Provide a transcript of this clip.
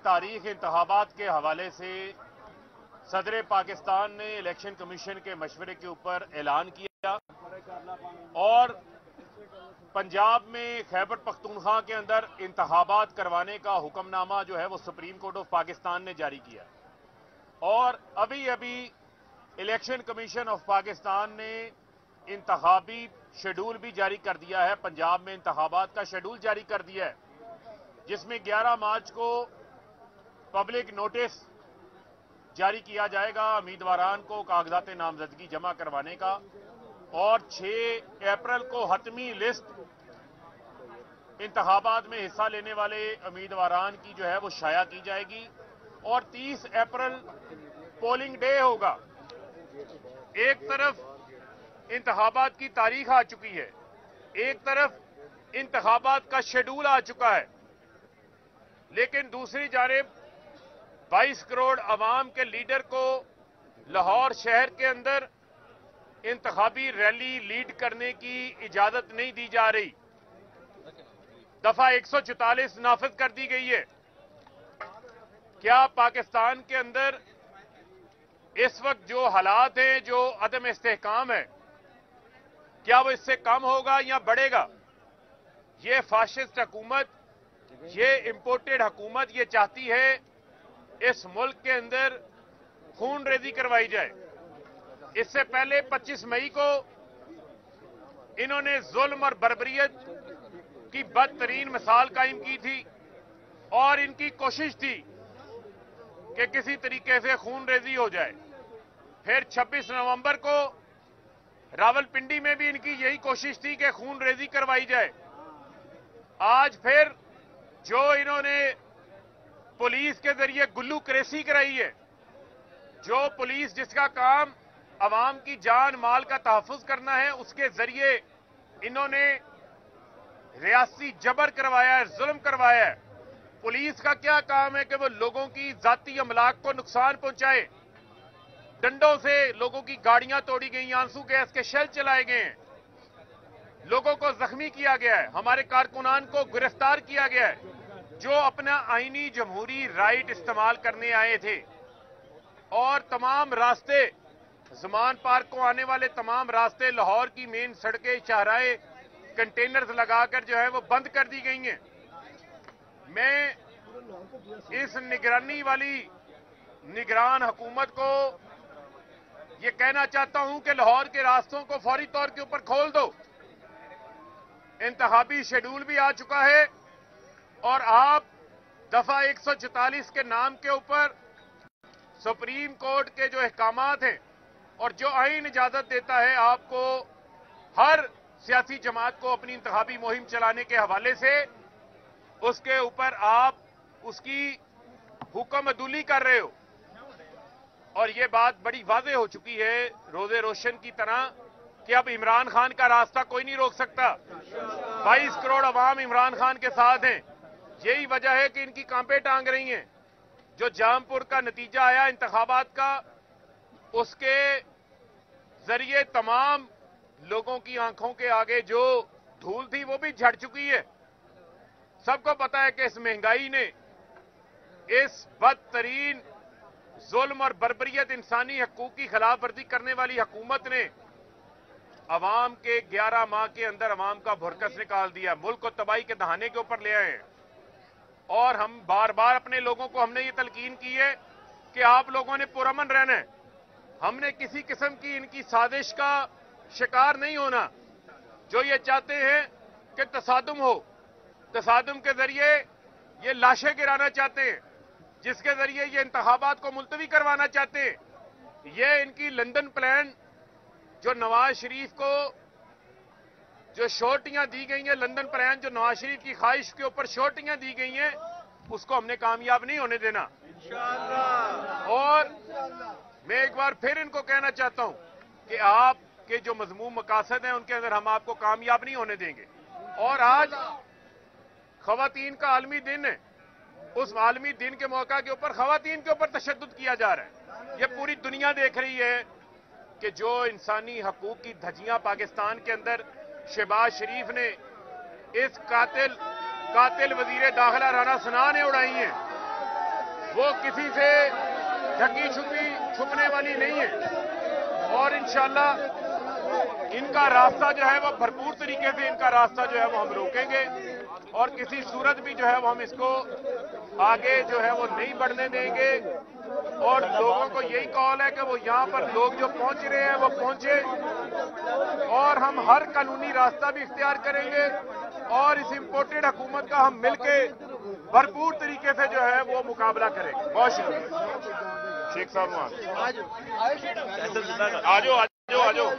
तारीख इंतखाबात के हवाले से सदर पाकिस्तान ने इलेक्शन कमीशन के मशवरे के ऊपर ऐलान किया और पंजाब में खैबर पख्तूनख्वा के अंदर इंतखाबात करवाने का हुक्मनामा जो है वो सुप्रीम कोर्ट ऑफ पाकिस्तान ने जारी किया और अभी अभी इलेक्शन कमीशन ऑफ पाकिस्तान ने इंतखाबी शेड्यूल भी जारी कर दिया है। पंजाब में इंतखाबात का शेड्यूल जारी कर दिया है जिसमें 11 मार्च को पब्लिक नोटिस जारी किया जाएगा उम्मीदवारान को कागजात नामजदगी जमा करवाने का और 6 अप्रैल को हतमी लिस्ट इंतखाबात में हिस्सा लेने वाले उम्मीदवारान की जो है वो शाया की जाएगी और 30 अप्रैल पोलिंग डे होगा। एक तरफ इंतखाबात की तारीख आ चुकी है, एक तरफ इंतखाबात का शेड्यूल आ चुका है, लेकिन दूसरी जानिब 22 करोड़ अवाम के लीडर को लाहौर शहर के अंदर इंतखाबी रैली लीड करने की इजाजत नहीं दी जा रही। दफा 144 नाफिज कर दी गई है। क्या पाकिस्तान के अंदर इस वक्त जो हालात हैं, जो अदम इस्तेहकाम है, क्या वो इससे कम होगा या बढ़ेगा? ये फाशिस्ट हुकूमत, ये इंपोर्टेड हुकूमत ये चाहती है इस मुल्क के अंदर खून रेजी करवाई जाए। इससे पहले 25 मई को इन्होंने जुल्म और बर्बरियत की बदतरीन मिसाल कायम की थी और इनकी कोशिश थी कि किसी तरीके से खून रेजी हो जाए। फिर 26 नवंबर को रावलपिंडी में भी इनकी यही कोशिश थी कि खून रेजी करवाई जाए। आज फिर जो इन्होंने पुलिस के जरिए गुल्लू क्रेसी कराई है, जो पुलिस जिसका काम अवाम की जान माल का तहफ्फुज करना है, उसके जरिए इन्होंने रियासी जबर करवाया है, जुल्म करवाया है। पुलिस का क्या काम है कि वो लोगों की जाती अमलाक को नुकसान पहुंचाए। डंडों से लोगों की गाड़ियां तोड़ी गई, आंसू गैस के शेल चलाए गए हैं, लोगों को जख्मी किया गया है, हमारे कारकुनान को गिरफ्तार किया गया है जो अपना आईनी जमहूरी राइट इस्तेमाल करने आए थे। और तमाम रास्ते, ज़मान पार्क को आने वाले तमाम रास्ते, लाहौर की मेन सड़कें, शाहराए कंटेनर्स लगाकर जो है वो बंद कर दी गई हैं। मैं इस निगरानी वाली निगरान हुकूमत को ये कहना चाहता हूं कि लाहौर के रास्तों को फौरी तौर के ऊपर खोल दो। इंतखाबी शेड्यूल भी आ चुका है और आप दफा 144 के नाम के ऊपर सुप्रीम कोर्ट के जो अहकामात हैं और जो आईन इजाजत देता है आपको हर सियासी जमात को अपनी इंतखाबी मुहिम चलाने के हवाले से, उसके ऊपर आप उसकी हुक्म अदूली कर रहे हो। और ये बात बड़ी वाज़ेह हो चुकी है रोजे रोशन की तरह कि अब इमरान खान का रास्ता कोई नहीं रोक सकता। 22 करोड़ अवाम इमरान खान के साथ हैं। यही वजह है कि इनकी कांपे टांग रही हैं। जो जामपुर का नतीजा आया इंतखाबात का, उसके जरिए तमाम लोगों की आंखों के आगे जो धूल थी वो भी झड़ चुकी है। सबको पता है कि इस महंगाई ने, इस बदतरीन जुल्म और बर्बरियत, इंसानी हकूक की खिलाफ वर्जी करने वाली हुकूमत ने अवाम के 11 माह के अंदर अवाम का भुरकस निकाल दिया, मुल्क को तबाही के दहाने के ऊपर ले आए हैं। और हम बार बार अपने लोगों को हमने ये तलकीन की है कि आप लोगों ने पुरअमन रहना है। हमने किसी किस्म की इनकी साजिश का शिकार नहीं होना। जो ये चाहते हैं कि तसादुम हो, तसादुम के जरिए ये लाशें गिराना चाहते हैं, जिसके जरिए ये इंतखाबात को मुलतवी करवाना चाहते हैं। ये इनकी लंदन प्लान, जो नवाज शरीफ को जो शोर्टियां दी गई हैं, लंदन प्लान जो नवाज शरीफ की ख्वाहिश के ऊपर शोर्टियां दी गई हैं, उसको हमने कामयाब नहीं होने देना। और मैं एक बार फिर इनको कहना चाहता हूं कि आपके जो मजमूम मकासद हैं उनके अंदर हम आपको कामयाब नहीं होने देंगे। और आज खवातीन का आलमी दिन है, उस आलमी दिन के मौका के ऊपर खवातीन के ऊपर तशद्दुद किया जा रहा है। ये पूरी दुनिया देख रही है कि जो इंसानी हकूक की धज्जियां पाकिस्तान के अंदर शहबाज शरीफ ने, इस कातिल वजीर दाखिला राना सना ने उड़ाई हैं। वो किसी से ढकी छुपने वाली नहीं है और इंशाल्लाह इनका रास्ता जो है वो भरपूर तरीके से इनका रास्ता जो है वो हम रोकेंगे और किसी सूरत भी जो है वो हम इसको आगे जो है वो नहीं बढ़ने देंगे। और लोगों को यही कॉल है कि वो यहाँ पर लोग जो पहुंच रहे हैं वो पहुंचे और हम हर कानूनी रास्ता भी इख्तियार करेंगे और इस इम्पोर्टेड हुकूमत का हम मिलके भरपूर तरीके से जो है वो मुकाबला करेंगे। बहुत शुक्रिया। शेख साहब आ जाओ।